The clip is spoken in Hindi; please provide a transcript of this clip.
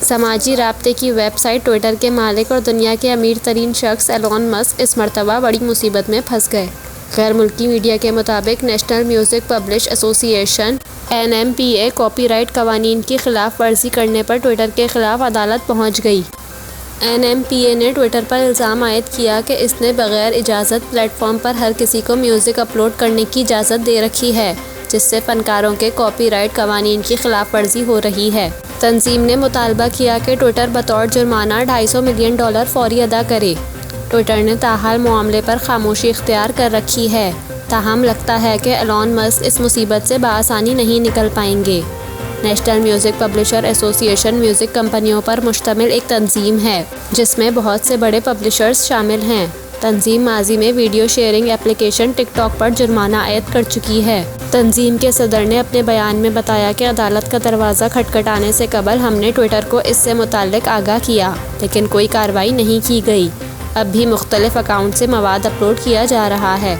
समाजी राब्ते की वेबसाइट ट्विटर के मालिक और दुनिया के अमीर तरीन शख्स एलोन मस्क इस मरतबा बड़ी मुसीबत में फंस गए। गैर मुल्की मीडिया के मुताबिक national music publish association NMPA copyright कवानीन की खिलाफ वर्जी करने पर ट्विटर के खिलाफ अदालत पहुंच गई। NMPA ने ट्विटर पर इल्ज़ाम आयद किया कि इसने बग़ैर इजाज़त प्लेटफॉर्म पर हर किसी को म्यूज़िक अपलोड करने की इजाज़त दे रखी है, जिससे फ़नकारों के कॉपीराइट कवानीन की खिलाफ वर्जी हो रही है। तंजीम ने मुतालबा किया कि ट्विटर बतौर जुर्माना $250 मिलियन फौरी अदा करे। ट्विटर ने ताहाल मामले पर खामोशी इख्तियार कर रखी है। ताहम लगता है कि एलोन मस्क इस मुसीबत से बआसानी नहीं निकल पाएंगे। National music publisher association music कंपनियों पर मुश्तमिल एक तंजीम है, जिसमें बहुत से बड़े पब्लिशर्स शामिल हैं। तंजीम माजी में वीडियो शेयरिंग एप्लीकेशन टिकटॉक पर जुर्माना आयद कर चुकी है। तंजीम के सदर ने अपने बयान में बताया कि अदालत का दरवाज़ा खटखटाने से कबल हमने ट्विटर को इससे मुताल्लिक आगाह किया, लेकिन कोई कार्रवाई नहीं की गई। अब भी मुख्तलिफ अकाउंट से मवाद अपलोड किया जा रहा है।